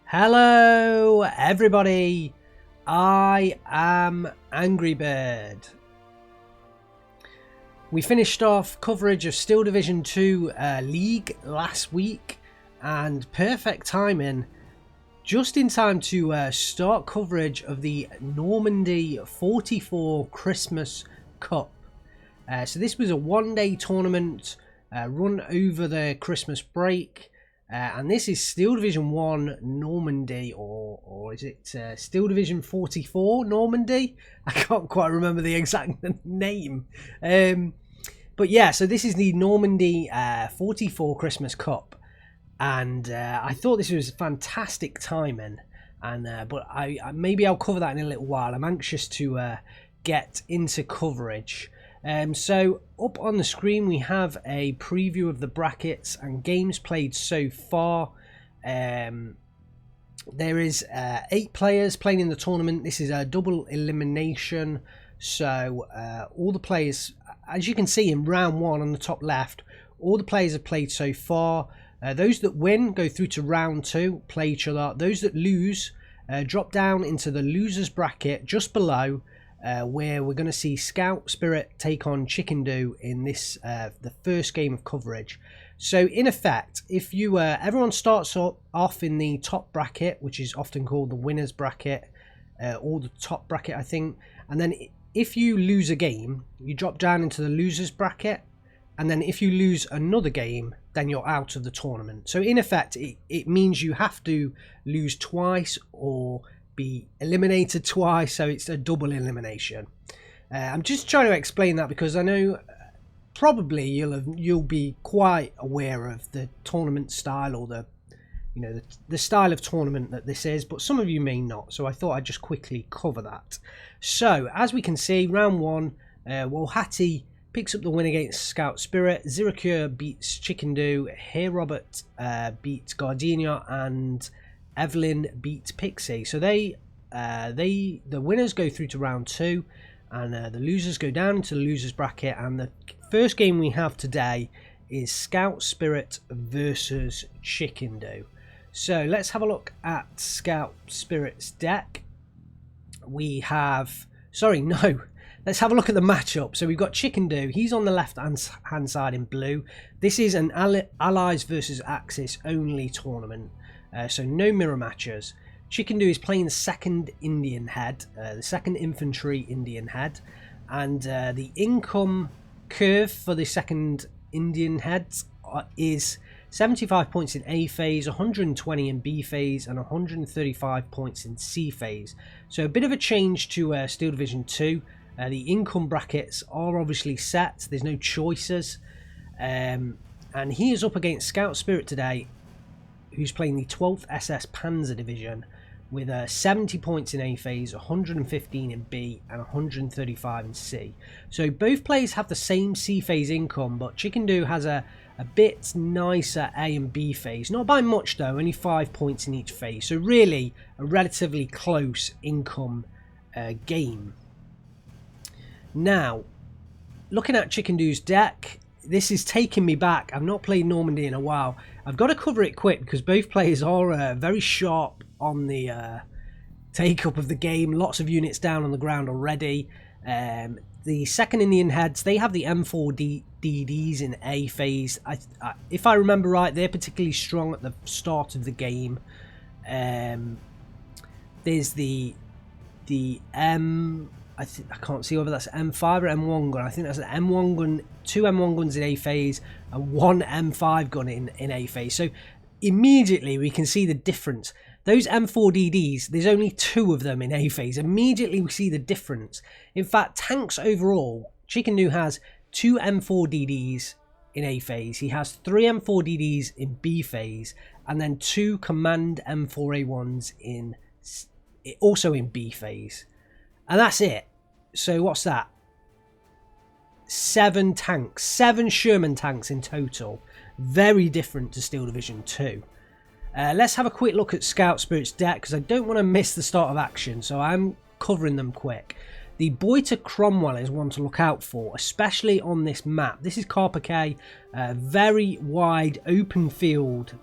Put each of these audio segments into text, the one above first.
Hello everybody, I am Angry Bird. We finished off coverage of Steel Division 2 League last week, and perfect timing, just in time to start coverage of the Normandy 44 Christmas Cup. So this was a one-day tournament run over the Christmas break. And this is Steel Division 1 Normandy, or is it Steel Division 44 Normandy? I can't quite remember the exact name. But yeah, so this is the Normandy 44 Christmas Cup. And I thought this was fantastic timing. But maybe I'll cover that in a little while. I'm anxious to get into coverage. So up on the screen we have a preview of the brackets and games played so far. There is 8 players playing in the tournament. This is a double elimination, so all the players, as you can see in round 1 on the top left, all the players have played so far. Those that win go through to round 2, play each other. Those that lose drop down into the losers bracket just below, where we're going to see ScoutSpirit take on Chickendew in this the first game of coverage. So in effect, if you everyone starts off in the top bracket, which is often called the winners bracket, or the top bracket, I think, and then if you lose a game, you drop down into the losers bracket, and then if you lose another game, then you're out of the tournament. So in effect, it means you have to lose twice or be eliminated twice, so it's a double elimination. I'm just trying to explain that because I know probably you'll be quite aware of the tournament style, or the style of tournament that this is, but some of you may not, so I thought I'd just quickly cover that. So as we can see, round 1, Wolhati picks up the win against ScoutSpirit. Ziracure beats Chickendew. Here Robert beats Gardenia, and Evelyn beats Pixie. So the winners go through to round 2, and the losers go down into the losers bracket. And the first game we have today is ScoutSpirit versus Chickendew. So let's have a look at ScoutSpirit's deck. Let's have a look at the matchup. So we've got Chickendew. He's on the left hand side in blue. This is an Allies versus Axis only tournament. So no mirror matches. Chickendew is playing the second Indian head, the second infantry Indian head, and the income curve for the second Indian heads is 75 points in A phase, 120 in B phase, and 135 points in C phase. So a bit of a change to Steel Division 2. The income brackets are obviously set. There's no choices, and he is up against ScoutSpirit today, who's playing the 12th SS Panzer Division with 70 points in A phase, 115 in B, and 135 in C. So both players have the same C phase income, but Chickendew has a bit nicer A and B phase. Not by much though, only 5 points in each phase. So really a relatively close income game. Now, looking at Chickendew's deck, this is taking me back. I've not played Normandy in a while. I've got to cover it quick because both players are very sharp on the take-up of the game. Lots of units down on the ground already. The second Indian heads, they have the M4 DDs in A phase. If I remember right, they're particularly strong at the start of the game. There's the M... I can't see whether that's M5 or M1 gun. I think that's an M1 gun, 2 M1 guns in A phase, and 1 M5 gun in A phase. So immediately we can see the difference. Those M4DDs, there's only 2 of them in A phase. Immediately we see the difference. In fact, tanks overall, Chickendew has 2 M4DDs in A phase. He has 3 M4DDs in B phase, and then 2 command M4A1s also in B phase. And that's it. So what's that? 7 tanks. 7 Sherman tanks in total. Very different to Steel Division 2. Let's have a quick look at ScoutSpirit's deck, because I don't want to miss the start of action, so I'm covering them quick. The Boiter Cromwell is one to look out for, especially on this map. This is Carpacay, very wide open field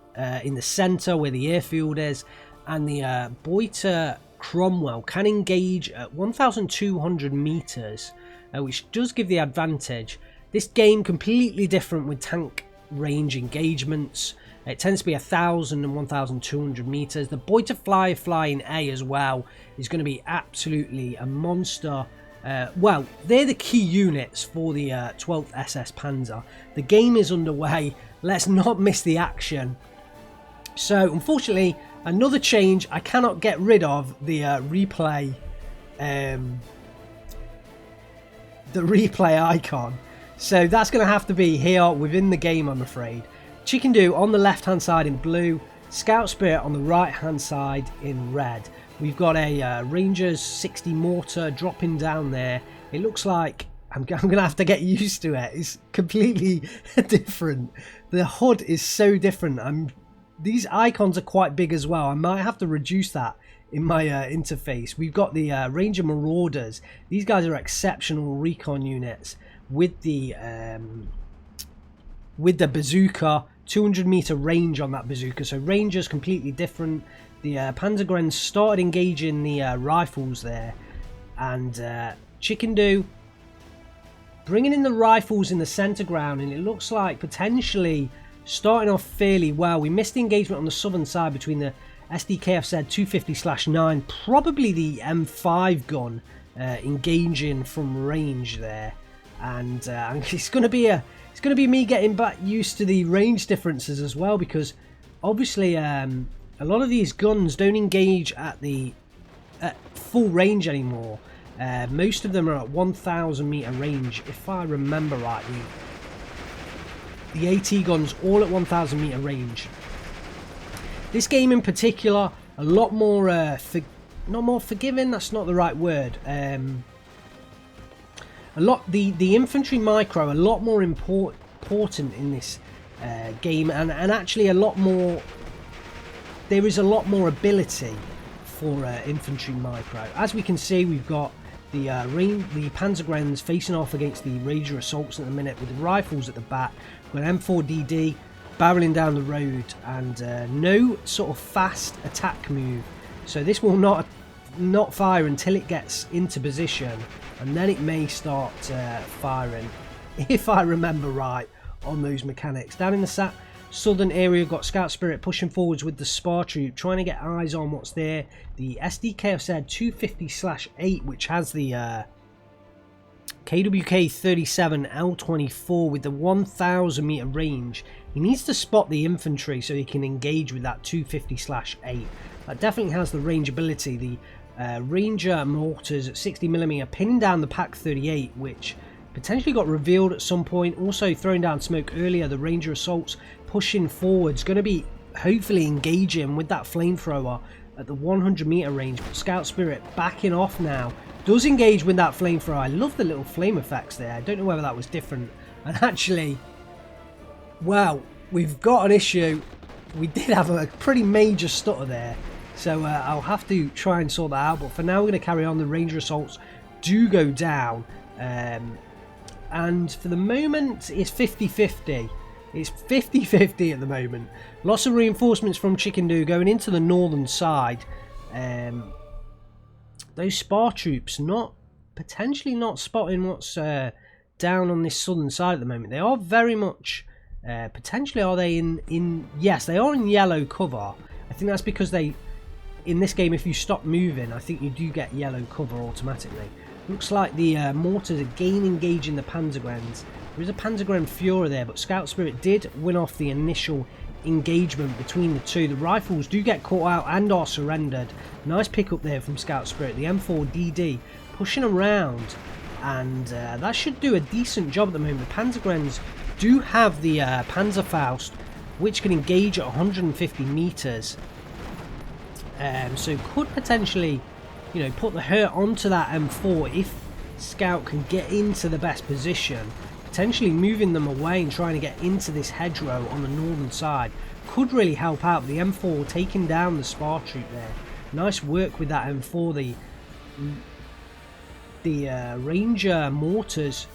in the centre where the airfield is. and the Boiter Cromwell can engage at 1,200 meters, which does give the advantage. This game completely different with tank range engagements. It tends to be 1,000 and 1,200 meters. The Boiter Flying A as well is going to be absolutely a monster. Well, they're the key units for the 12th SS Panzer. The game is underway. Let's not miss the action. So, unfortunately, another change. I cannot get rid of the replay icon. So that's going to have to be here within the game, I'm afraid. Chickendew on the left-hand side in blue. ScoutSpirit on the right-hand side in red. We've got a Rangers 60 mortar dropping down there. It looks like I'm going to have to get used to it. It's completely different. The HUD is so different. These icons are quite big as well. I might have to reduce that in my interface. We've got the Ranger Marauders. These guys are exceptional recon units with the bazooka, 200 meter range on that bazooka. So Rangers completely different. The Panzergrenz started engaging the rifles there, and Chickendew bringing in the rifles in the center ground, and it looks like potentially starting off fairly well. We missed the engagement on the southern side between the SDKFZ 250/9, probably the M5 gun engaging from range there, and it's going to be me getting back used to the range differences as well, because obviously a lot of these guns don't engage at full range anymore. Most of them are at 1,000 meter range, if I remember rightly. The AT guns all at 1,000 meter range. This game in particular, a lot more not more forgiving. That's not the right word. The infantry micro a lot more important in this game, and actually a lot more. There is a lot more ability for infantry micro. As we can see, we've got the Panzergrenz facing off against the Ranger assaults at the minute with the rifles at the back. We've got M4DD barreling down the road, and no sort of fast attack move. So this will not fire until it gets into position, and then it may start firing, if I remember right on those mechanics. Down in the southern area, we've got ScoutSpirit pushing forwards with the Spar Troop, trying to get eyes on what's there. The SDKFZ 250/8, which has the KWK 37 L24 with the 1,000 meter range. He needs to spot the infantry so he can engage with that 250/8. That definitely has the range ability. The Ranger mortars at 60mm pinning down the Pak 38, which potentially got revealed at some point. Also throwing down smoke earlier. The Ranger assaults pushing forwards, going to be hopefully engaging with that flamethrower at the 100 meter range. But ScoutSpirit backing off now. Does engage with that flamethrower. I love the little flame effects there. I don't know whether that was different. And actually, well, we've got an issue. We did have a pretty major stutter there. So I'll have to try and sort that out. But for now, we're going to carry on. The Ranger assaults do go down. And for the moment, it's 50-50. It's 50-50 at the moment. Lots of reinforcements from Chickendew going into the northern side. Those Spar troops potentially not spotting what's down on this southern side at the moment. They are very much potentially, are they in yes, they are in yellow cover. I think that's because in this game, if you stop moving, I think you do get yellow cover automatically. Looks like the mortars again engaging the Panzergrenz. There is a Panzergrenz Führer there, but ScoutSpirit did win off the initial engagement between the two. The rifles do get caught out and are surrendered. Nice pickup there from ScoutSpirit. The M4DD pushing around, and that should do a decent job at the moment. The Panzergrenz do have the Panzerfaust, which can engage at 150 meters. So could potentially, put the hurt onto that M4 if Scout can get into the best position. Potentially moving them away and trying to get into this hedgerow on the northern side could really help out. The M4 taking down the Spar Troop there. Nice work with that M4. The Ranger mortars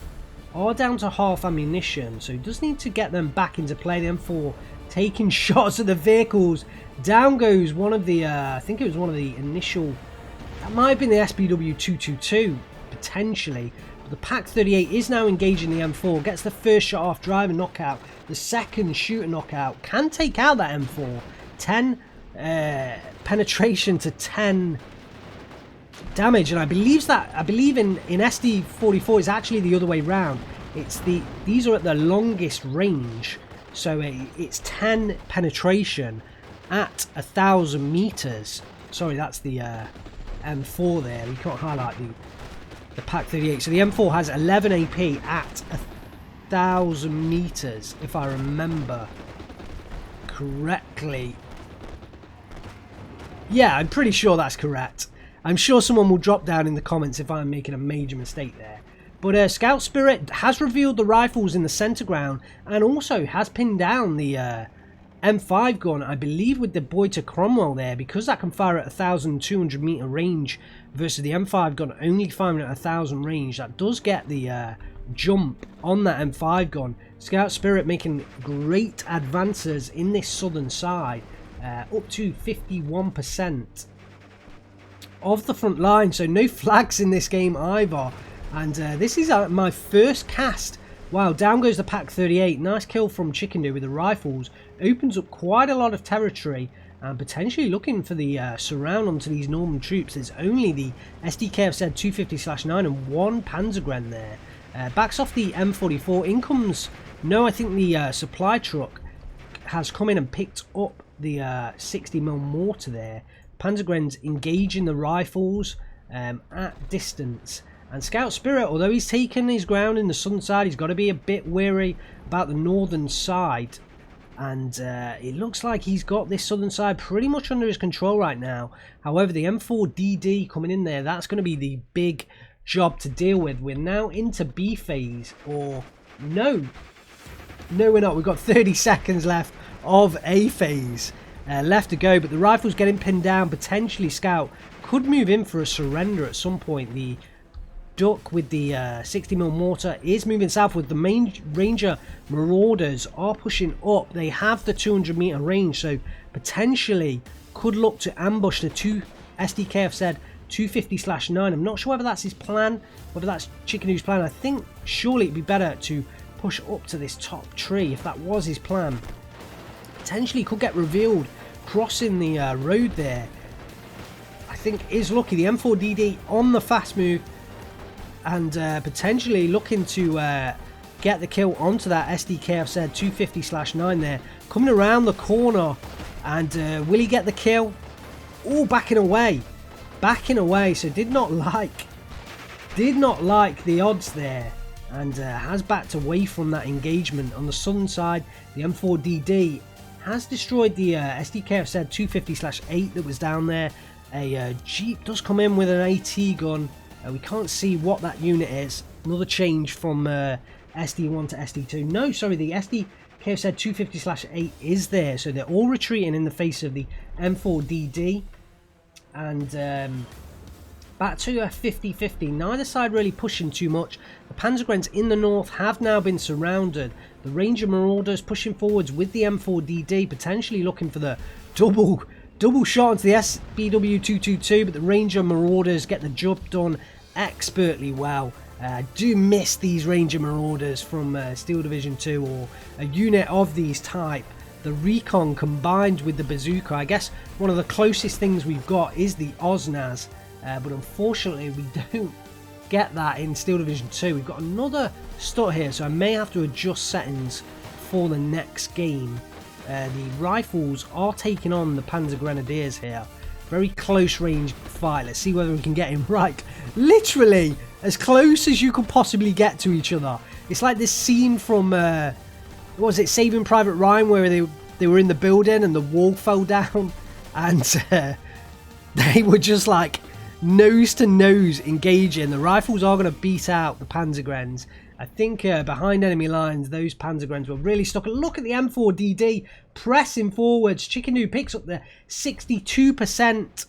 are down to half ammunition, so he does need to get them back into play. The M4 taking shots at the vehicles. Down goes one of the, I think it was one of the initial, that might have been the SBW222, potentially. But the Pak-38 is now engaging the M4, gets the first shot off, driver knockout. The second shooter knockout, can take out that M4. 10 penetration to 10 damage, and I believe in SD44 it's actually the other way round. It's these are at the longest range, so it's 10 penetration at 1,000 meters. Sorry, that's the M4 there. We can't highlight the Pak-38. So the M4 has 11 AP at 1,000 meters, if I remember correctly. Yeah, I'm pretty sure that's correct. I'm sure someone will drop down in the comments if I'm making a major mistake there. But ScoutSpirit has revealed the rifles in the center ground and also has pinned down the M5 gun, I believe with the Boyter Cromwell there, because that can fire at 1,200 meter range versus the M5 gun only firing at 1,000 range. That does get the jump on that M5 gun. ScoutSpirit making great advances in this southern side, up to 51% of the front line, so no flags in this game either. And this is my first cast. Wow, down goes the Pak-38. Nice kill from Chickendew with the rifles. Opens up quite a lot of territory and potentially looking for the surround onto these Norman troops. There's only the SDKFZ 250/9 and one Panzergren there. Backs off the M44. In comes, no, I think the supply truck has come in and picked up the 60mm mortar there. Panzergren's engaging the rifles at distance. And ScoutSpirit, although he's taken his ground in the southern side, he's got to be a bit wary about the northern side. And it looks like he's got this southern side pretty much under his control right now. However, the M4DD coming in there, that's going to be the big job to deal with. We're now into B phase, or no we're not. We've got 30 seconds left of A phase left to go, but the rifle's getting pinned down. Potentially Scout could move in for a surrender at some point. The Duck with the 60mm mortar is moving southward. The main Ranger Marauders are pushing up. They have the 200 meter range, so potentially could look to ambush the two SDKFZ 250/9. I'm not sure whether that's his plan, whether that's Chickendew's plan. I think surely it'd be better to push up to this top tree if that was his plan. Potentially could get revealed crossing the road there. I think is lucky. The M4DD on the fast move and potentially looking to get the kill onto that SDKFZ 250/9 there. Coming around the corner, and will he get the kill? Oh, backing away, so did not like the odds there, and has backed away from that engagement. On the southern side, the M4DD has destroyed the SDKFZ 250/8 that was down there. A Jeep does come in with an AT gun. We can't see what that unit is. Another change from SD1 to SD2. No, sorry, the SDKFZ 250/8 is there. So they're all retreating in the face of the M4DD. And back to a 50-50. Neither side really pushing too much. The Panzergrens in the north have now been surrounded. The Ranger Marauders pushing forwards with the M4DD, potentially looking for the double shot into the SBW222, but the Ranger Marauders get the job done expertly well. I do miss these Ranger Marauders from Steel Division 2, or a unit of these type. The Recon combined with the bazooka. I guess one of the closest things we've got is the OSNAS, but unfortunately we don't get that in Steel Division 2. We've got another stut here, so I may have to adjust settings for the next game. The rifles are taking on the Panzer Grenadiers here. Very close range fight. Let's see whether we can get him right. Literally as close as you could possibly get to each other. It's like this scene from what was it, Saving Private Ryan, where they were in the building and the wall fell down, and they were just like nose to nose engaging. The rifles are going to beat out the Panzergrens. I think behind enemy lines, those Panzergrens were really stuck. Look at the M4DD pressing forwards. Chickendew picks up the 62%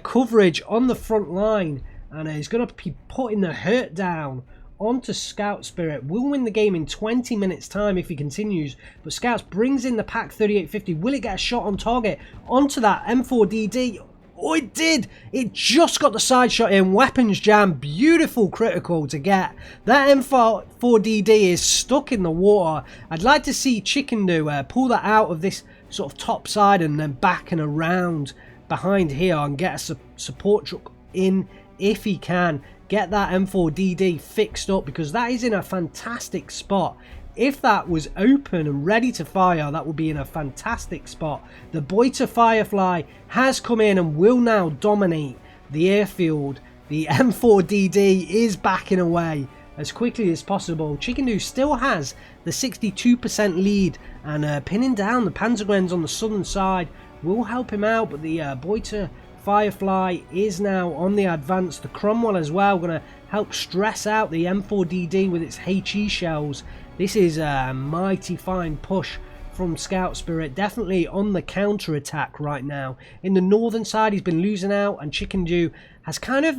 coverage on the front line, and he's going to be putting the hurt down onto ScoutSpirit. Will win the game in 20 minutes time if he continues, but Scouts brings in the Pack 3850. Will it get a shot on target onto that M4DD? Oh, it did! It just got the side shot in. Weapons jam. Beautiful critical to get. That M4DD is stuck in the water. I'd like to see Chickendew pull that out of this sort of top side and then back and around behind here and get a support truck in if he can. Get that M4DD fixed up, because that is in a fantastic spot. If that was open and ready to fire, that would be in a fantastic spot. The Boiter Firefly has come in and will now dominate the airfield. The M4DD is backing away as quickly as possible. Chickendew still has the 62% lead, and pinning down the Panzergrenz on the southern side will help him out, but the Boiter Firefly is now on the advance. The Cromwell as well going to help stress out the M4DD with its HE shells. This is a mighty fine push from ScoutSpirit, definitely on the counter attack right now. In the northern side he's been losing out, and Chickendew has kind of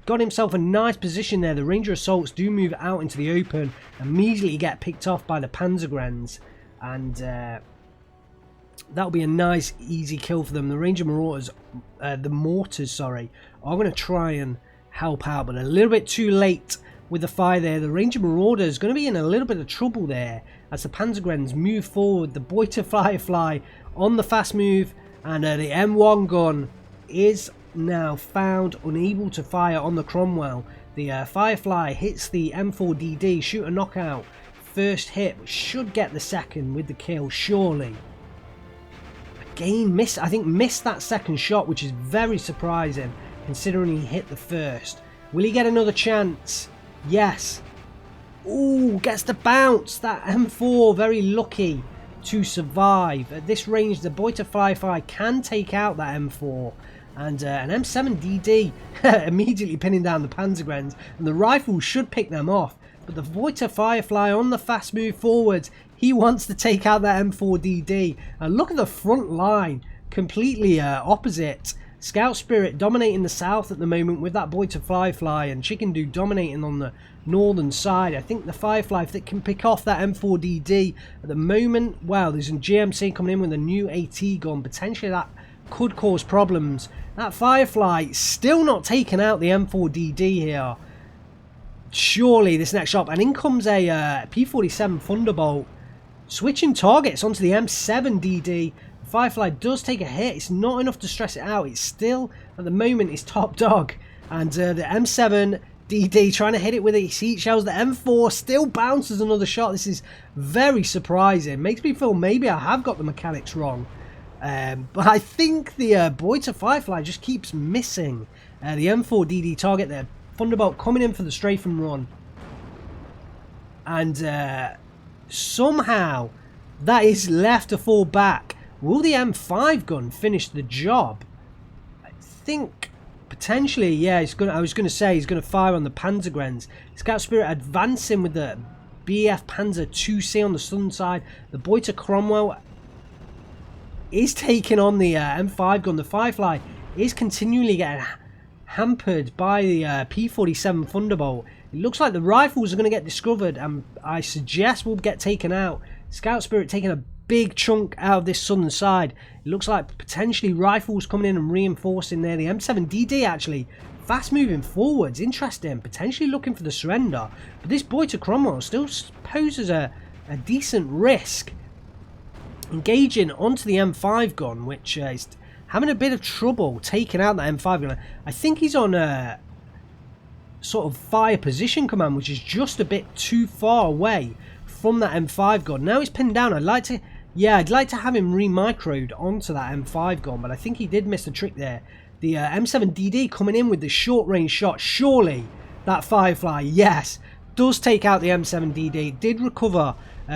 got himself a nice position there. The Ranger Assaults do move out into the open, immediately get picked off by the Panzergrenz, and that'll be a nice easy kill for them. The Ranger Marauders, the Mortars, sorry, are going to try and help out, but a little bit too late with the fire there. The Ranger Marauder is going to be in a little bit of trouble there as the Panzergrenz move forward. The Boiter Firefly on the fast move, and the M1 gun is now found unable to fire on the Cromwell. The Firefly hits the M4DD, shoot a knockout, first hit, but should get the second with the kill, surely. Again, missed that second shot, which is very surprising considering he hit the first. Will he get another chance? Yes. Ooh, gets the bounce. That M4 very lucky to survive. At this range, the Boiter Firefly can take out that M4. And an M7DD immediately pinning down the Panzergrenz. And the rifle should pick them off. But the Boiter Firefly on the fast move forwards. He wants to take out that M4DD. And look at the front line. Completely opposite. ScoutSpirit dominating the south at the moment with that Boiter Firefly, and Chickendew dominating on the northern side. I think the Firefly, if they can pick off that M4DD at the moment, wow, there's a GMC coming in with a new AT gun. Potentially that could cause problems. That Firefly still not taking out the M4DD here. Surely this next shot, and in comes a P47 Thunderbolt, switching targets onto the M7DD. Firefly does take a hit. It's not enough to stress it out. It's still, at the moment, is top dog. And the M7DD trying to hit it with its heat shells. The M4 still bounces another shot. This is very surprising. Makes me feel maybe I have got the mechanics wrong. But I think the Boiter Firefly just keeps missing the M4DD target there. Thunderbolt coming in for the strafing run. And somehow that is left to fall back. Will the M5 gun finish the job? I think potentially, yeah. I was going to say he's going to fire on the Panzergrenz. ScoutSpirit advancing with the BF Panzer 2C on the southern side. The Boiter Cromwell is taking on the M5 gun. The Firefly is continually getting hampered by the P47 Thunderbolt. It looks like the rifles are going to get discovered, and I suggest will get taken out. ScoutSpirit taking a big chunk out of this southern side. It looks like potentially rifles coming in and reinforcing there. The M7DD actually fast moving forwards. Interesting. Potentially looking for the surrender. But this Boiter Cromwell still poses a decent risk. Engaging onto the M5 gun, which is having a bit of trouble taking out that M5 gun. I think he's on a sort of fire position command, which is just a bit too far away from that M5 gun. Now he's pinned down. I'd like to have him re-microed onto that M5 gun, but I think he did miss the trick there. The M7DD coming in with the short range shot. Surely that Firefly, yes, does take out the M7DD. Did recover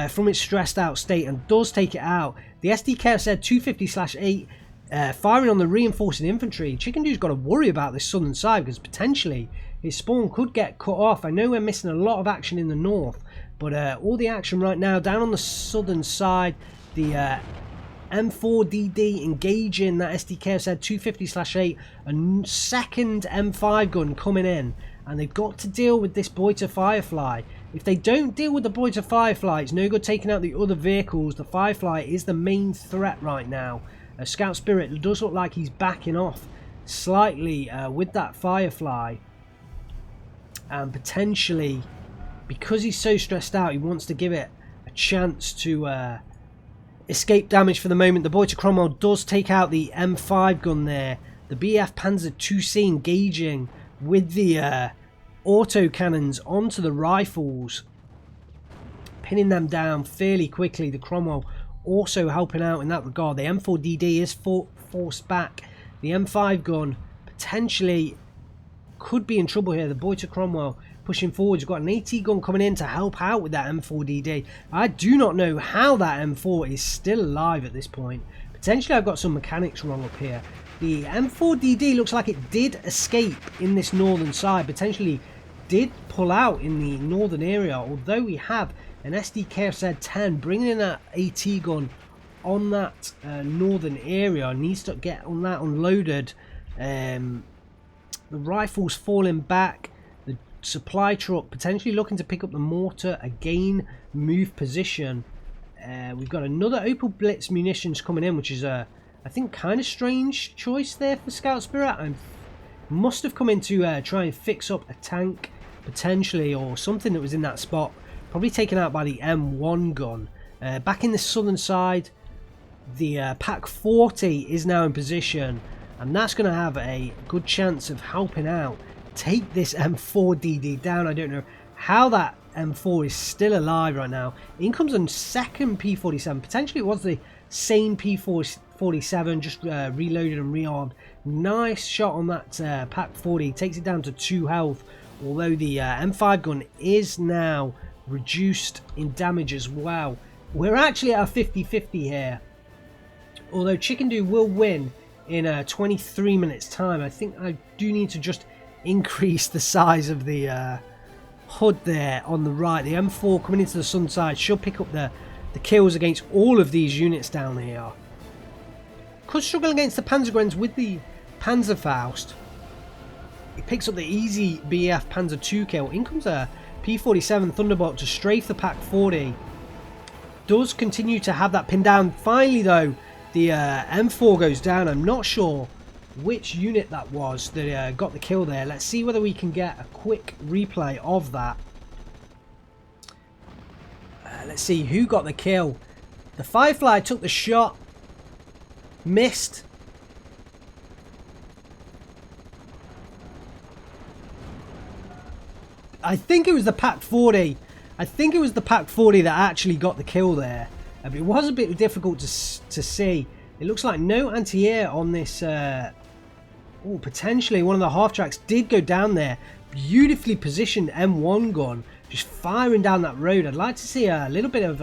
from its stressed out state and does take it out. The SDK said 250/8 firing on the reinforcing infantry. Chickendew's got to worry about this southern side because potentially his spawn could get cut off. I know we're missing a lot of action in the north, but all the action right now down on the southern side. The M4DD engaging that SDK said 250/8. A second M5 gun coming in, and they've got to deal with this Boiter Firefly. If they don't deal with the Boiter Firefly, it's no good taking out the other vehicles. The Firefly is the main threat right now. ScoutSpirit does look like he's backing off slightly with that Firefly, and potentially, because he's so stressed out, he wants to give it a chance to escape damage for the moment. The Boiter Cromwell does take out the M5 gun there. The BF Panzer IIc engaging with the auto cannons onto the rifles, pinning them down fairly quickly. The Cromwell also helping out in that regard. The M4DD is forced back. The M5 gun potentially could be in trouble here. The Boiter Cromwell pushing forward. You've got an AT gun coming in to help out with that M4DD. I do not know how that M4 is still alive at this point. Potentially I've got some mechanics wrong up here. The M4DD looks like it did escape in this northern side. Potentially did pull out in the northern area. Although we have an SDKZ-10 bringing in an AT gun on that northern area. Needs to get on that unloaded. The rifle's falling back. The supply truck potentially looking to pick up the mortar again, move position. We've got another Opel Blitz munitions coming in, which is I think kind of strange choice there for ScoutSpirit. I must have come in to try and fix up a tank potentially, or something that was in that spot, probably taken out by the M1 gun. Back in the southern side, the Pack 40 is now in position, and that's going to have a good chance of helping out take this M4DD down. I don't know how that M4 is still alive right now. In comes a second P47. Potentially it was the same P47, just reloaded and rearmed. Nice shot on that Pack 40. Takes it down to 2 health. Although the M5 gun is now reduced in damage as well. We're actually at a 50-50 here. Although Chickendew will win in 23 minutes time. I think I do need to just increase the size of the HUD there on the right. The M4 coming into the sun side should pick up the kills against all of these units down here. Could struggle against the Panzergrenz with the Panzerfaust. He picks up the easy BF Panzer II kill. In comes a P47 Thunderbolt to strafe the Pack 40. Does continue to have that pinned down. Finally though, the M4 goes down. I'm not sure which unit that was that got the kill there. Let's see whether we can get a quick replay of that. Let's see who got the kill. The Firefly took the shot, missed. I think it was the Pack 40. I think it was the Pack 40 that actually got the kill there. But it was a bit difficult to see. It looks like no anti-air on this. Potentially one of the half tracks did go down there. Beautifully positioned M1 gun, just firing down that road. I'd like to see a little bit of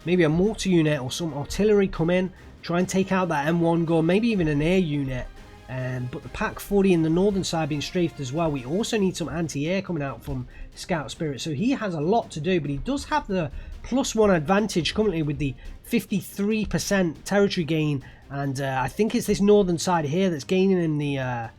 maybe a mortar unit or some artillery come in, try and take out that M1 gun, maybe even an air unit. But the Pack 40 in the northern side being strafed as well. We also need some anti-air coming out from ScoutSpirit. So he has a lot to do, but he does have the +1 advantage currently with the 53% territory gain. And I think it's this northern side here that's gaining in the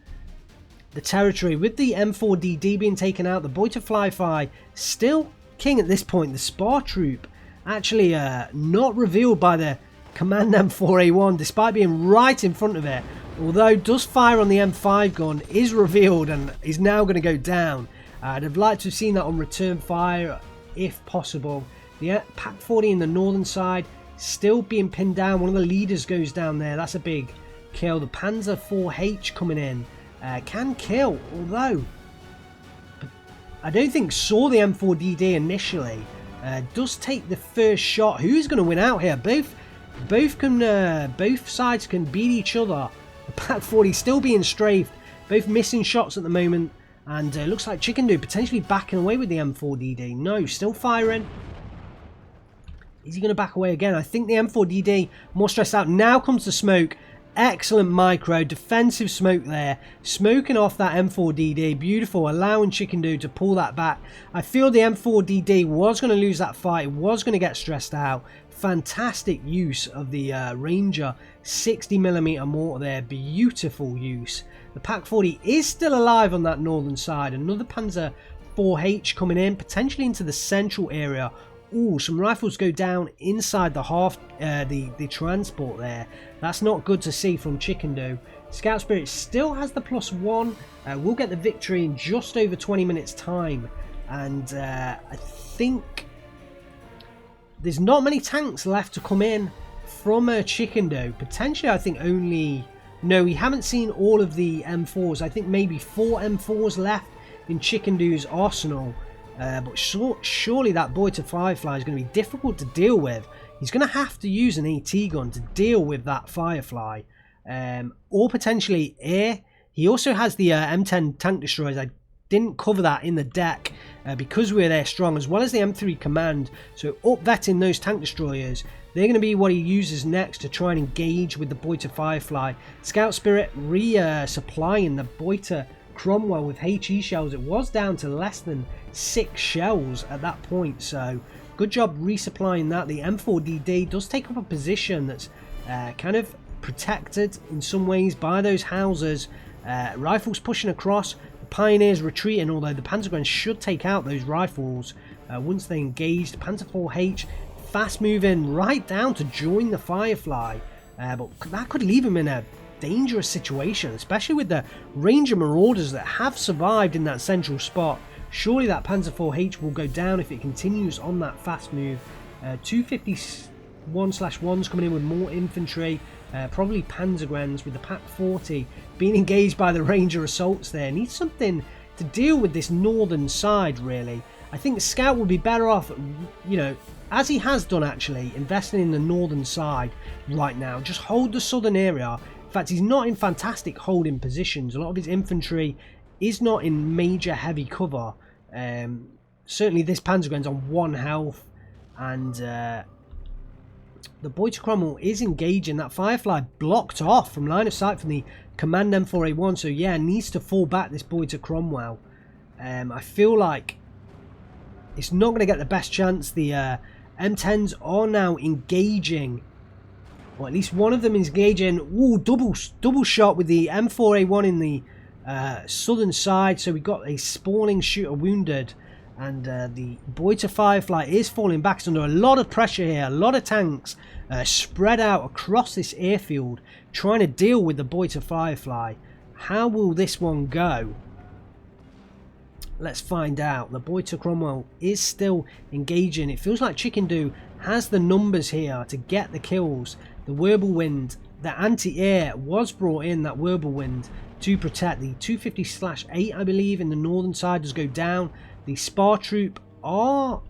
territory. With the M4DD being taken out, the Boiter Fly still king at this point. The Spar Troop actually not revealed by the Command M4A1 despite being right in front of it. Although does fire on the M5 gun, is revealed and is now going to go down. I'd have liked to have seen that on return fire if possible. The Pack 40 in the northern side still being pinned down. One of the leaders goes down there. That's a big kill. The Panzer 4H coming in can kill, although I don't think saw the M4DD initially. Does take the first shot. Who's going to win out here? Both sides can beat each other. The Pack 40 still being strafed, both missing shots at the moment, and looks like Chickendew potentially backing away with the M4DD. No, still firing. Is he going to back away again? I think the M4DD more stressed out. Now comes the smoke. Excellent micro, defensive smoke there. Smoking off that M4DD. Beautiful, allowing Chickendew to pull that back. I feel the M4DD was going to lose that fight. Was going to get stressed out. Fantastic use of the Ranger 60mm mortar there, beautiful use. The Pak 40 is still alive on that northern side. Another Panzer 4H coming in, potentially into the central area. Ooh, some rifles go down inside the transport there. That's not good to see from Chickendew. ScoutSpirit still has the +1. We'll get the victory in just over 20 minutes time. And I think there's not many tanks left to come in from Chickendew. Potentially, I think only... No, we haven't seen all of the M4s. I think maybe 4 M4s left in Chickendew's arsenal. But surely that Boiter Firefly is going to be difficult to deal with. He's going to have to use an AT gun to deal with that Firefly. Or potentially air. He also has the M10 tank destroyers. I didn't cover that in the deck because we're there strong, as well as the M3 command. So up-vetting those tank destroyers, they're going to be what he uses next to try and engage with the Boiter Firefly. ScoutSpirit re-supplying the Boiter Cromwell with HE shells. It was down to less than 6 shells at that point, so good job resupplying that. The M4DD does take up a position that's kind of protected in some ways by those houses. Rifles pushing across, the Pioneers retreating, although the Panzergren should take out those rifles once they engage. The Panzer 4H fast moving right down to join the Firefly, but that could leave him in a dangerous situation, especially with the Ranger Marauders that have survived in that central spot. Surely that Panzer 4H will go down if it continues on that fast move. 251/1s coming in with more infantry, probably Panzergrens, with the Pak 40 being engaged by the Ranger assaults there. Needs something to deal with this northern side, really. I think Scout would be better off, you know, as he has done actually, investing in the northern side right now. Just hold the southern area. In fact, he's not in fantastic holding positions. A lot of his infantry is not in major heavy cover. Certainly this Panzergren's on 1 health, and the Boiter Cromwell is engaging. That Firefly blocked off from line of sight from the Command M4A1, so yeah, needs to fall back, this Boiter Cromwell. I feel like it's not going to get the best chance. The M10s are now engaging, or at least one of them is engaging. Ooh, double shot with the M4A1 in the southern side. So we got a spawning shooter wounded, and the Boiter Firefly is falling back. It's under a lot of pressure here. A lot of tanks spread out across this airfield trying to deal with the Boiter Firefly. How will this one go? Let's find out. The Boiter Cromwell is still engaging. It feels like Chickendew has the numbers here to get the kills. The Wirbelwind, the anti-air was brought in, that Wirbelwind, to protect. The 250/8, I believe, in the northern side does go down. The Spar Troop are,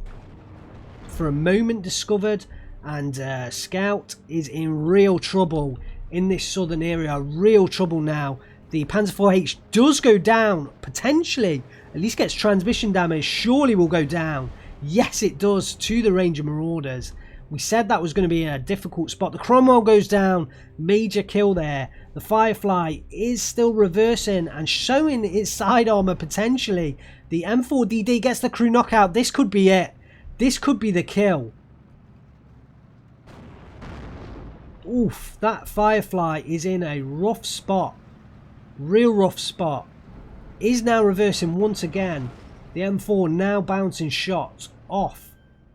for a moment, discovered, and Scout is in real trouble in this southern area. Real trouble now. The Panzer 4H does go down, potentially, at least gets transmission damage, surely will go down. Yes, it does, to the Ranger Marauders. We said that was going to be a difficult spot. The Cromwell goes down, major kill there. The Firefly is still reversing and showing its side armor potentially. The M4DD gets the crew knockout. This could be it. This could be the kill. Oof, that Firefly is in a rough spot. Real rough spot. Is now reversing once again. The M4 now bouncing shots off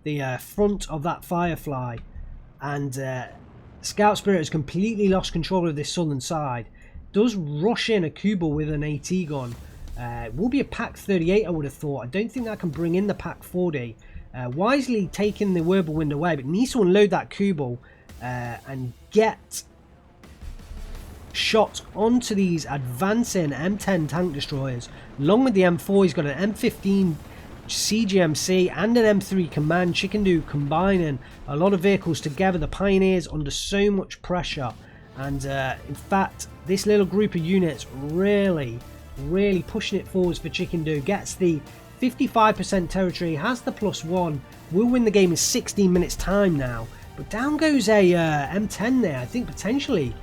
the front of that Firefly, and ScoutSpirit has completely lost control of this southern side. Does rush in a Kubel with an AT gun. It will be a Pak 38, I would have thought. I don't think that can bring in the Pak 40. Wisely taking the Wirbelwind away, but needs to unload that Kubel and get shot onto these advancing M10 tank destroyers. Along with the M4, he's got an M15 CGMC and an M3 Command. Chickendew combining a lot of vehicles together. The Pioneers under so much pressure, and in fact this little group of units really pushing it forwards for Chickendew. Gets the 55% territory, has the +1, will win the game in 16 minutes time now. But down goes a M10 there. I think potentially,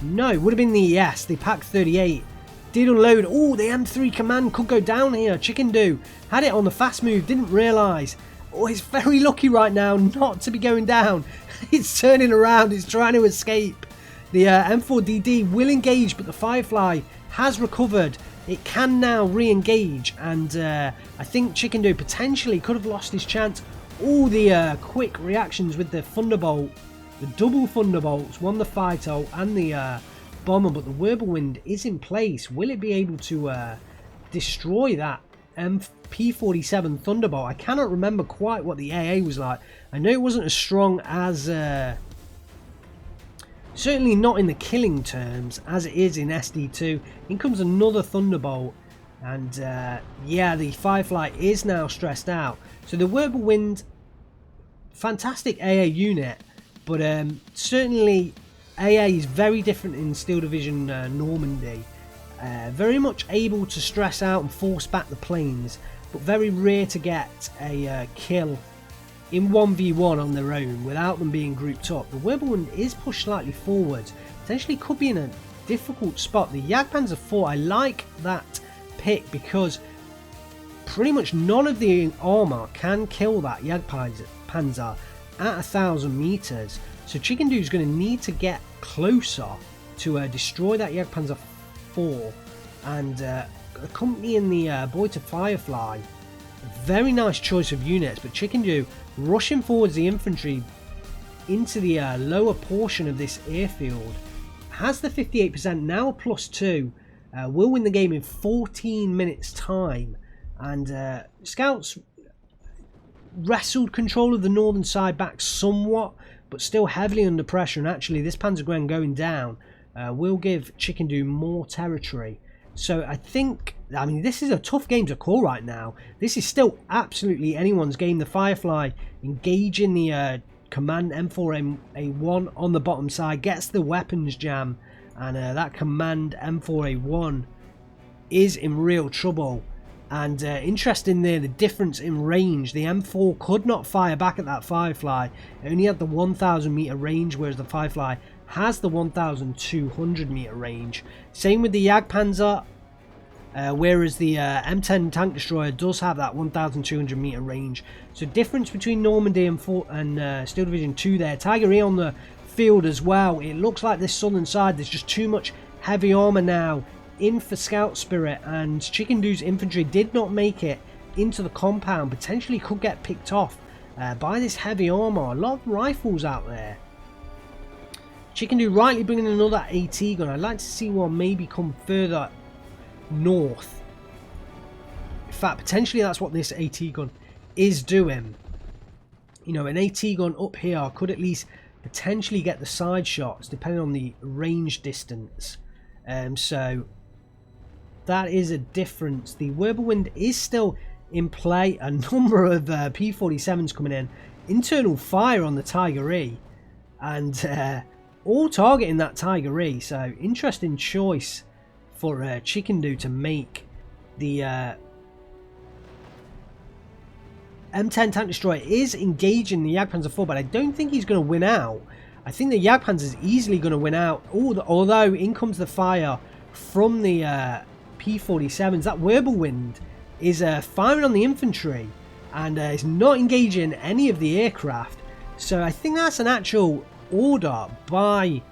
no, it would have been the, yes, the Pak 38 did unload. Oh, the M3 Command could go down here. Chickendew had it on the fast move, didn't realise. Oh, he's very lucky right now not to be going down. It's turning around. It's trying to escape. The M4DD will engage, but the Firefly has recovered. It can now re-engage, and I think Chickendew potentially could have lost his chance. All the quick reactions with the Thunderbolt, the double Thunderbolts, won the Phyto and the Bomber, but the Whirlwind is in place. Will it be able to destroy that P47 Thunderbolt? I cannot remember quite what the AA was like. I know it wasn't as strong as... certainly not in the killing terms as it is in SD2. In comes another Thunderbolt, and yeah, the Firefly is now stressed out. So the Whirlwind, fantastic AA unit, but certainly AA is very different in Steel Division Normandy. Very much able to stress out and force back the planes, but very rare to get a kill in 1v1 on their own without them being grouped up. The Whirlwind is pushed slightly forwards, potentially could be in a difficult spot. The Jagdpanzer IV, I like that pick because pretty much none of the armour can kill that Jagdpanzer at 1,000 meters. So Chickendew is going to need to get closer to destroy that Jagdpanzer IV, and accompanying the Boiter Firefly. Very nice choice of units, but Chickendew rushing forwards the infantry into the lower portion of this airfield. Has the 58%, now a +2. Will win the game in 14 minutes time. And Scouts wrestled control of the northern side back somewhat, but still heavily under pressure. And actually this Panzergren going down will give Chickendew more territory. So I mean, this is a tough game to call right now. This is still absolutely anyone's game. The Firefly engaging the command M4A1 on the bottom side, gets the weapons jam, and that command M4A1 is in real trouble. And interesting there, the difference in range. The M4 could not fire back at that Firefly. It only had the 1,000 meter range, whereas the Firefly has the 1,200 meter range. Same with the Jagdpanzer, whereas the M10 tank destroyer does have that 1,200 meter range. So difference between Normandy and Steel Division 2 there. Tiger E on the field as well. It looks like this southern side, there's just too much heavy armor now in for ScoutSpirit, and Chickendew's infantry did not make it into the compound. Potentially could get picked off by this heavy armor. A lot of rifles out there. Chickendew rightly bringing another AT gun. I'd like to see one maybe come further north. In fact, potentially that's what this AT gun is doing. You know, an AT gun up here could at least potentially get the side shots depending on the range distance. So that is a difference. The Whirlwind is still in play. A number of P47s coming in. Internal fire on the Tiger E, and all targeting that Tiger E. So interesting choice for Chickendew to make. The M10 tank destroyer is engaging the Jagdpanzer IV, but I don't think he's going to win out. I think the Jagdpanzer is easily going to win out. Although in comes the fire from the P47s. That Whirlwind is firing on the infantry and is not engaging any of the aircraft. So I think that's an actual order by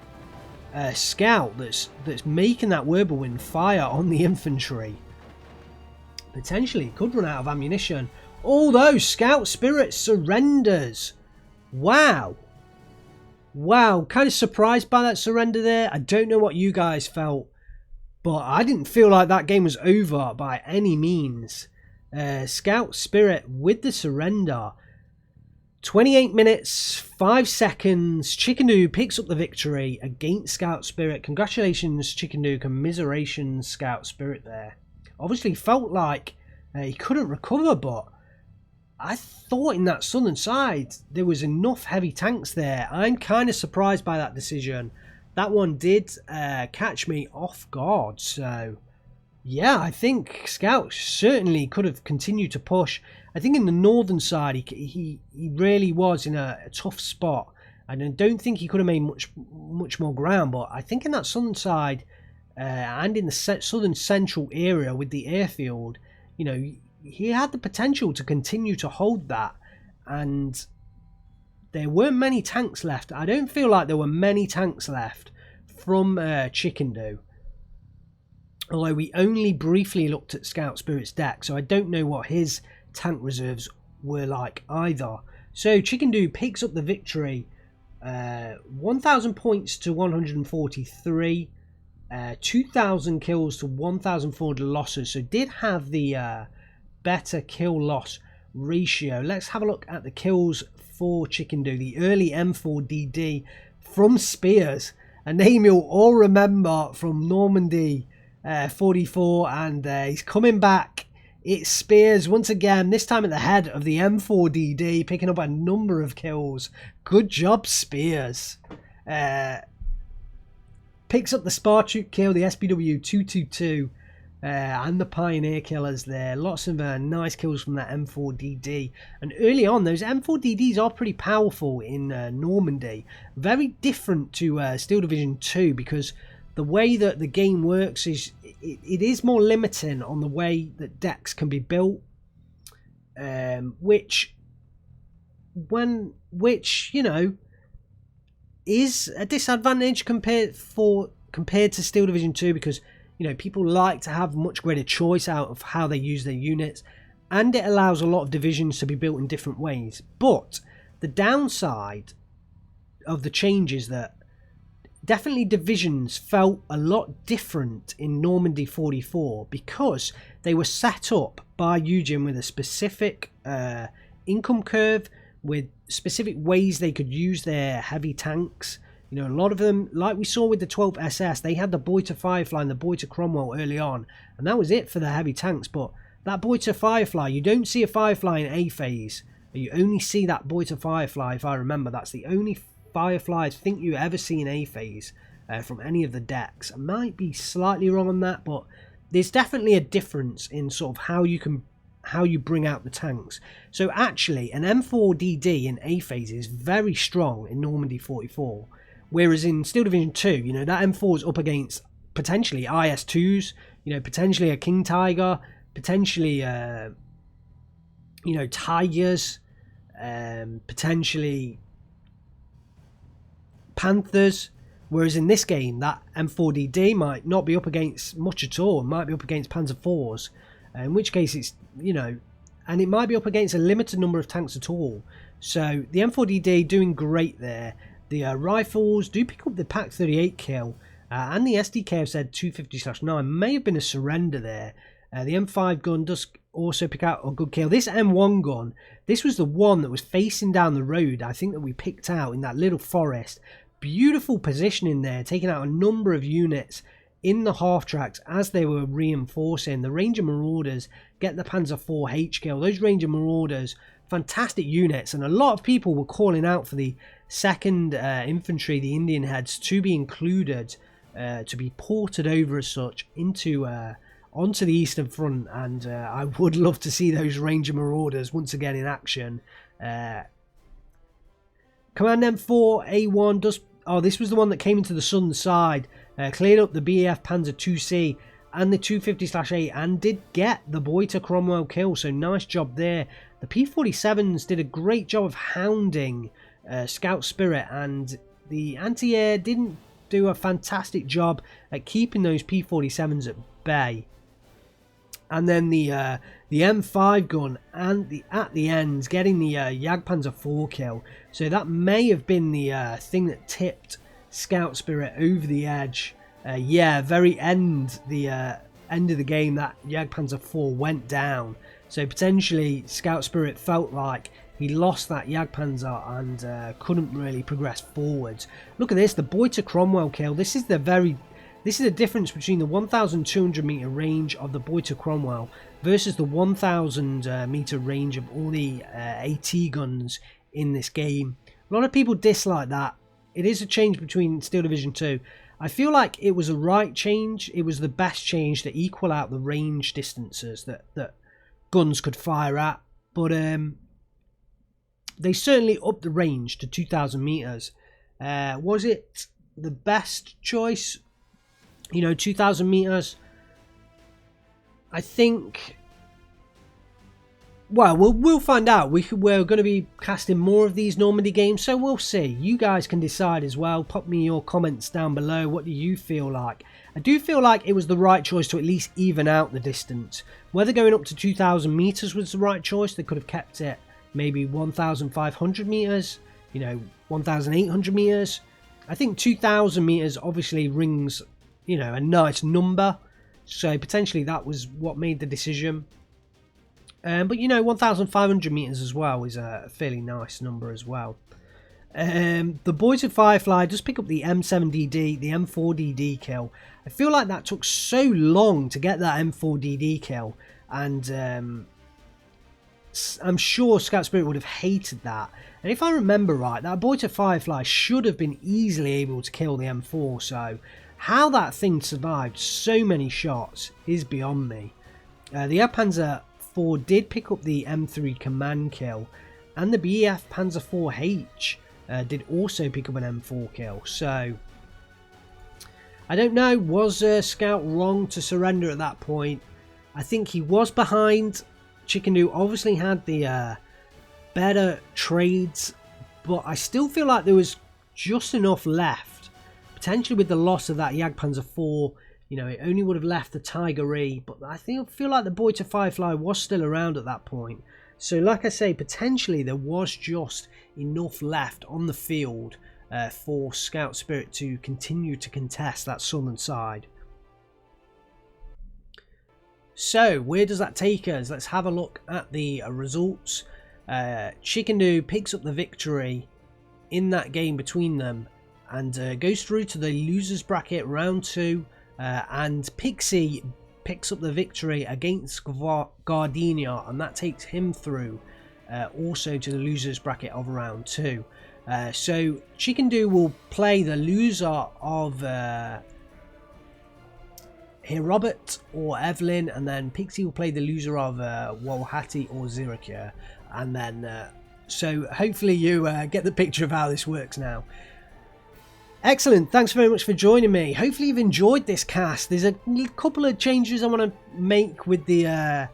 Scout that's making that Whirlwind fire on the infantry. Potentially could run out of ammunition. Although ScoutSpirit surrenders. Wow. Wow, kind of surprised by that surrender there. I don't know what you guys felt, but I didn't feel like that game was over by any means. ScoutSpirit with the surrender. 28 minutes, 5 seconds. Chickendew picks up the victory against ScoutSpirit. Congratulations, Chickendew. Commiserations, ScoutSpirit there. Obviously felt like he couldn't recover, but I thought in that southern side there was enough heavy tanks there. I'm kind of surprised by that decision. That one did catch me off guard. So yeah, I think Scout certainly could have continued to push. I think in the northern side he really was in a tough spot, and I don't think he could have made much more ground. But I think in that southern side and in the southern central area with the airfield, you know, he had the potential to continue to hold that, and there weren't many tanks left. I don't feel like there were many tanks left from Chickendew. Although we only briefly looked at ScoutSpirit's deck, so I don't know what his tank reserves were like either. So Chickendew picks up the victory, 1,000 points to 143, 2,000 kills to 1,400 losses. So did have the better kill-loss ratio. Let's have a look at the kills for Chickendew. The early M4DD from Spears, a name you'll all remember from Normandy 44, and he's coming back. It's Spears once again, this time at the head of the M4DD, picking up a number of kills. Good job, Spears. Picks up the Spartroop kill, the SPW 222, and the Pioneer killers there. Lots of nice kills from that M4DD. And early on, those M4DDs are pretty powerful in Normandy. Very different to Steel Division 2, because the way that the game works is it is more limiting on the way that decks can be built, which you know is a disadvantage compared to Steel Division 2, because you know people like to have much greater choice out of how they use their units, and it allows a lot of divisions to be built in different ways. But the downside of the change is that definitely divisions felt a lot different in Normandy 44, because they were set up by Eugen with a specific income curve, with specific ways they could use their heavy tanks. You know, a lot of them, like we saw with the 12th SS, they had the Boiter Firefly and the Boiter Cromwell early on, and that was it for the heavy tanks. But that Boiter Firefly, you don't see a Firefly in A phase. You only see that Boiter Firefly, if I remember. That's the only Firefly I think you ever see in A phase from any of the decks. I might be slightly wrong on that, but there's definitely a difference in sort of how you bring out the tanks. So actually, an M4DD in A phase is very strong in Normandy 44, whereas in Steel Division 2, you know, that M4 is up against potentially IS2s, you know, potentially a King Tiger, potentially you know, Tigers, potentially Panthers. Whereas in this game, that M4DD might not be up against much at all. It might be up against Panzer IVs, in which case it's, you know, and it might be up against a limited number of tanks at all. So the M4DD doing great there. The rifles do pick up the Pak 38 kill, and the SDK said 250/9 may have been a surrender there. The M5 gun does also pick out a good kill. This M1 gun, this was the one that was facing down the road, I think, that we picked out in that little forest. Beautiful positioning there, taking out a number of units in the half tracks as they were reinforcing. The Ranger Marauders get the Panzer IV kill. Those Ranger Marauders, fantastic units, and a lot of people were calling out for the 2nd Infantry, the Indian Heads, to be included, to be ported over as such into onto the Eastern Front, and I would love to see those Ranger Marauders once again in action. Command M4 A1 does... Oh, this was the one that came into the southern side, cleared up the BAF Panzer 2C and the 250/8, and did get the Boiter Cromwell kill, so nice job there. The P-47s did a great job of hounding ScoutSpirit, and the anti-air didn't do a fantastic job at keeping those P-47s at bay. And then the M5 gun and at the ends getting the Jagdpanzer IV kill. So that may have been the thing that tipped ScoutSpirit over the edge. Yeah, very end of the game, that Jagdpanzer IV went down. So potentially ScoutSpirit felt like he lost that Jagdpanzer and couldn't really progress forwards. Look at this, the Boiter Cromwell kill. This is the difference between the 1,200 meter range of the Boiter Cromwell versus the 1,000 meter range of all the AT guns in this game. A lot of people dislike that. It is a change between Steel Division 2. I feel like it was a right change. It was the best change to equal out the range distances that guns could fire at. But they certainly upped the range to 2,000 meters. Was it the best choice? You know, 2,000 meters. I think Well, we'll find out. We're going to be casting more of these Normandy games, so we'll see. You guys can decide as well. Pop me your comments down below. What do you feel like? I do feel like it was the right choice to at least even out the distance. Whether going up to 2,000 meters was the right choice, they could have kept it maybe 1,500 meters, you know, 1,800 meters. I think 2,000 meters obviously rings, you know, a nice number, so potentially that was what made the decision. But you know, 1,500 meters as well is a fairly nice number as well. The Boys of Firefly does pick up the M7DD, the M4DD kill. I feel like that took so long to get that M4DD kill, and I'm sure ScoutSpirit would have hated that. And if I remember right, that Boys of Firefly should have been easily able to kill the M4, so how that thing survived so many shots is beyond me. The Panzer 4 did pick up the M3 command kill, and the BF Panzer 4H did also pick up an M4 kill. So I don't know, was Scout wrong to surrender at that point? I think he was behind. Chickendew obviously had the better trades, but I still feel like there was just enough left. Potentially with the loss of that Jagdpanzer 4, you know, it only would have left the Tiger E, but I feel like the Boy to Firefly was still around at that point. So like I say, potentially there was just enough left on the field for ScoutSpirit to continue to contest that southern side. So where does that take us? Let's have a look at the results. Chickendew picks up the victory in that game between them and goes through to the losers bracket round 2. And Pixie picks up the victory against Gardenia, and that takes him through also to the losers bracket of round 2. So Chickendew will play the loser of Robert or Evelyn, and then Pixie will play the loser of Walhati or Zirikir. And then so hopefully you get the picture of how this works now. Excellent, thanks very much for joining me. Hopefully you've enjoyed this cast. There's a couple of changes I want to make with the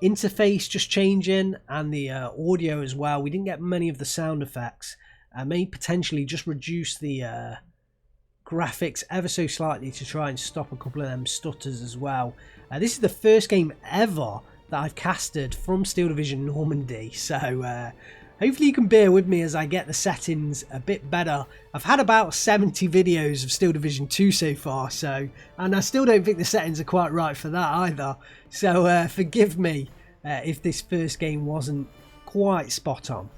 interface just changing, and the audio as well. We didn't get many of the sound effects. I may potentially just reduce the graphics ever so slightly to try and stop a couple of them stutters as well. This is the first game ever that I've casted from Steel Division Normandy, so hopefully you can bear with me as I get the settings a bit better. I've had about 70 videos of Steel Division 2 so far, and I still don't think the settings are quite right for that either. So forgive me if this first game wasn't quite spot on.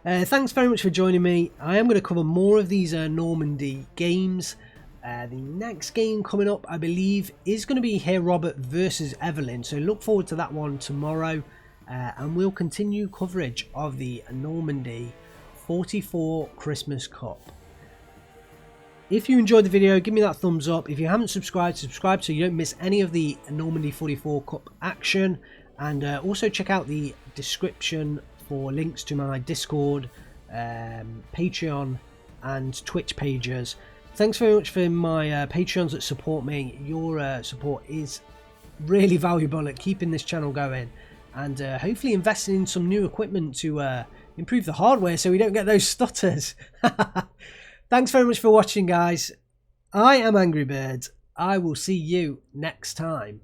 Thanks very much for joining me. I am going to cover more of these Normandy games. The next game coming up, I believe, is going to be Here Robert versus Evelyn. So look forward to that one tomorrow. And we'll continue coverage of the Normandy 44 Christmas Cup. If you enjoyed the video, give me that thumbs up. If you haven't subscribed, subscribe so you don't miss any of the Normandy 44 Cup action. And also check out the description for links to my Discord, Patreon and Twitch pages. Thanks very much for my Patreons that support me. Your support is really valuable at keeping this channel going, and hopefully investing in some new equipment to improve the hardware so we don't get those stutters. Thanks very much for watching, guys. I am Angry Bird. I will see you next time.